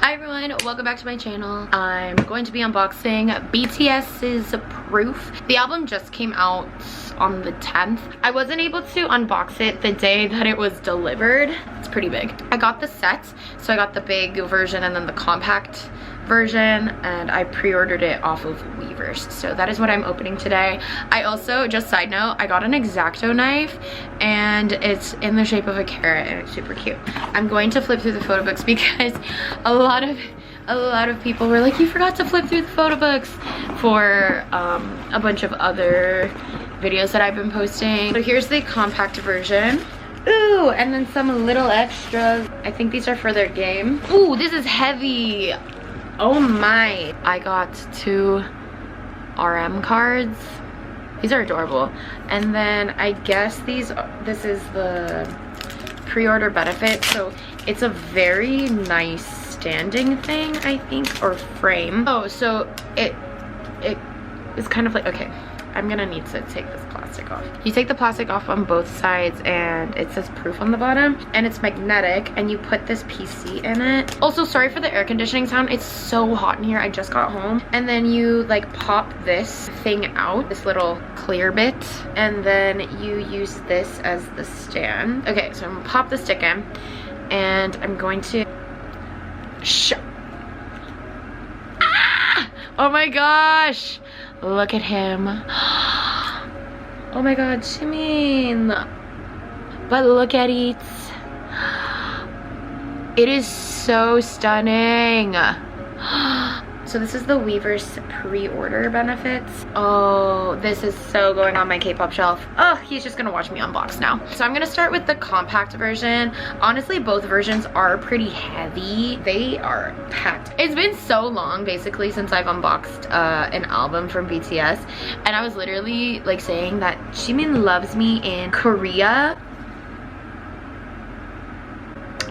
Hi everyone, welcome back to my channel. I'm going to be unboxing BTS's Proof. The album just came out on the 10th. I wasn't able to unbox it the day that it was delivered. It's pretty big. I got the set, so I got the big version and then the compact version, and I pre-ordered it off of Weverse. So that is what I'm opening today. I also, just side note, I got an X-Acto knife and it's in the shape of a carrot and it's super cute. I'm going to flip through the photo books because a lot of people were like, you forgot to flip through the photo books for a bunch of other videos that I've been posting. So here's the compact version. Ooh, and then some little extras. I think these are for their game. Ooh, this is heavy. Oh my. I got 2 RM cards. These are adorable. And then I guess this is the pre-order benefit. So it's a very nice standing thing, I think, or frame. Oh, so it is kind of like, okay, I'm gonna need to take this plastic off. You take the plastic off on both sides and it says Proof on the bottom, and it's magnetic, and you put this PC in it. Also, sorry for the air conditioning sound. It's so hot in here. I just got home. And then you like pop this thing out, this little clear bit, and then you use this as the stand. Okay, so I'm gonna pop the stick in and I'm going to oh my gosh, look at him. Oh my god, Jimin. But look at it. It is so stunning. So this is the Weverse pre-order benefits. Oh, this is so going on my K-pop shelf. Oh, he's just gonna watch me unbox now. So I'm gonna start with the compact version. Honestly, both versions are pretty heavy. They are packed. It's been so long, basically, since I've unboxed an album from BTS. And I was literally like saying that Jimin loves me in Korea,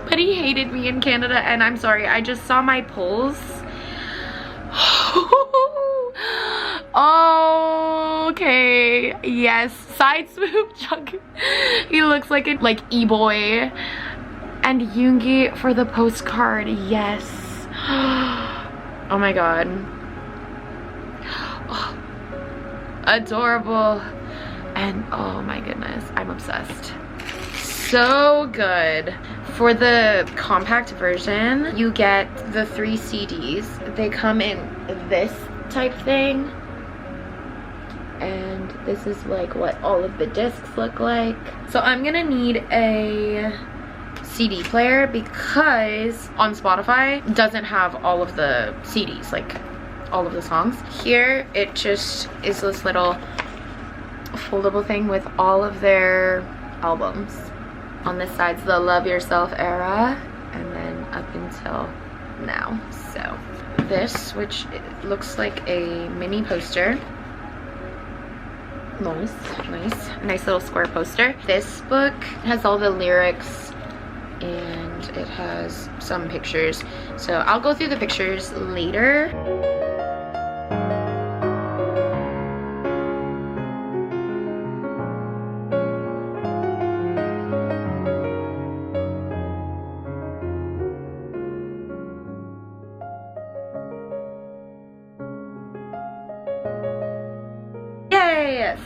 but he hated me in Canada, and I'm sorry, I just saw my polls. Okay, yes, side swoop Jungkook. He looks like a e-boy. And Yoongi for the postcard, yes. Oh my god. Oh, adorable. And oh my goodness, I'm obsessed. So good. For the compact version, you get the 3 CDs. They come in this type thing, and this is like what all of the discs look like. So I'm gonna need a CD player because on Spotify it doesn't have all of the CDs, like all of the songs. Here it just is this little foldable thing with all of their albums. On this side's the Love Yourself era, and then up until now. So this, which looks like a mini poster. Nice little square poster. This book has all the lyrics and it has some pictures. So I'll go through the pictures later.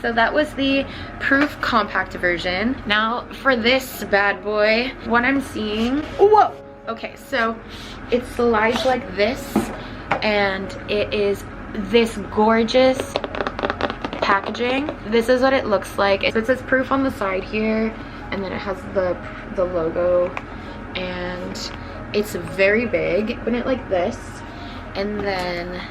So that was the Proof compact version. Now for this bad boy, what I'm seeing, whoa, okay, so it slides like this, and it is this gorgeous packaging. This is what it looks like. So it says Proof on the side here, and then it has the logo, and it's very big. Open it like this, and then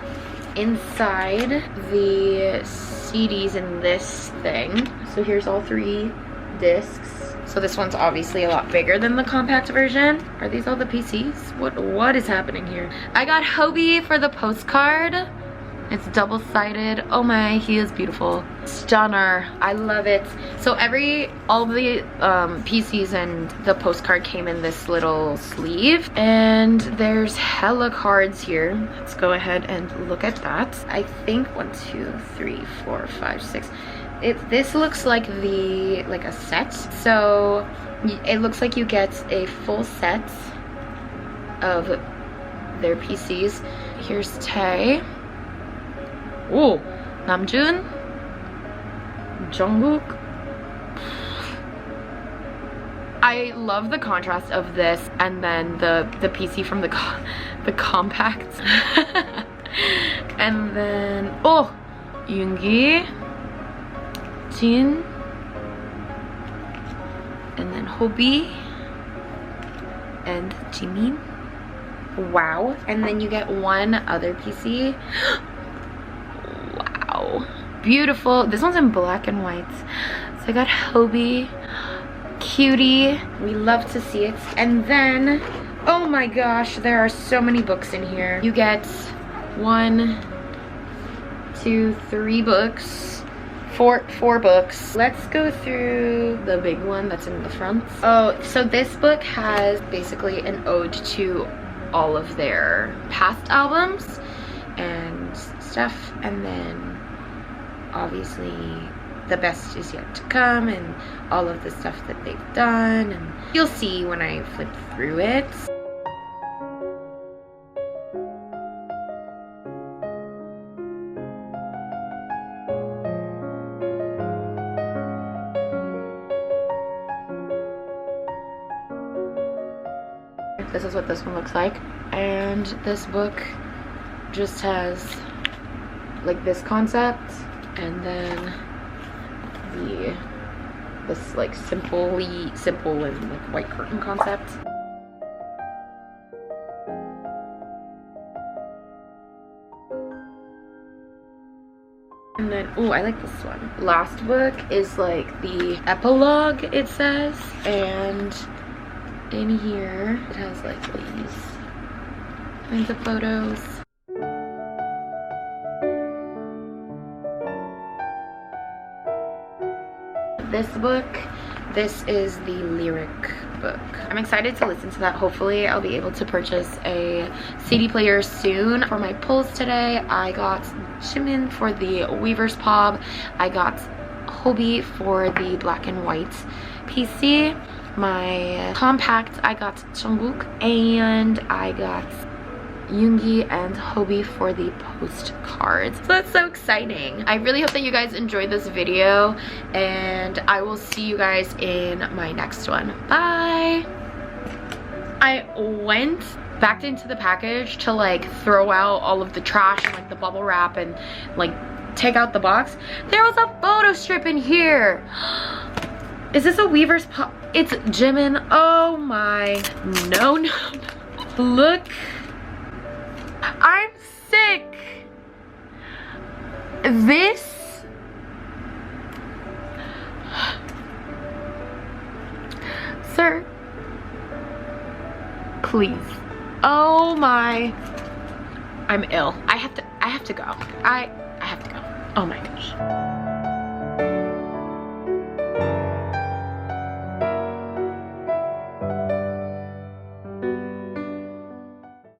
inside the CDs in this thing. So here's all 3 discs. So this one's obviously a lot bigger than the compact version. Are these all the PCs? What is happening here? I got Hobie for the postcard. It's double-sided. Oh my, he is beautiful. Stunner. I love it. So all the PCs and the postcard came in this little sleeve, and there's hella cards here. Let's go ahead and look at that. I think 1, 2, 3, 4, 5, 6. This looks like a set. So it looks like you get a full set of their PCs. Here's Tae. Oh, Namjoon, Jungkook. I love the contrast of this and then the PC from the compact. And then, oh, Yoongi, Jin, and then Hobi, and Jimin. Wow. And then you get one other PC. Wow. Beautiful. This one's in black and white. So I got Hobi. Cutie. We love to see it. And then, oh my gosh, there are so many books in here. You get 1, 2, 3 books. Four books. Let's go through the big one that's in the front. Oh, so this book has basically an ode to all of their past albums and stuff, and then obviously the best is yet to come and all of the stuff that they've done, and you'll see when I flip through it. This is what this one looks like, and this book just has like this concept, and then this like simple and like white curtain concept. And then, oh, I like this one. Last book is like the epilogue, it says, and in here it has like these kinds of photos. This book, this is the lyric book. I'm excited to listen to that. Hopefully I'll be able to purchase a CD player soon. For my pulls today, I got Jimin for the Weverse Pob. I got Hobi for the black and white PC. My compact, I got Jungkook, and I got Yoongi and Hobi for the postcards. So that's so exciting. I really hope that you guys enjoyed this video, and I will see you guys in my next one. Bye. I went back into the package to like throw out all of the trash and like the bubble wrap and like take out the box. There was a photo strip in here. Is this a Weverse Pob? It's Jimin. Oh my, no. Look, I'm sick. This, sir, please. Oh my, I'm ill. I have to go. I have to go. Oh my gosh.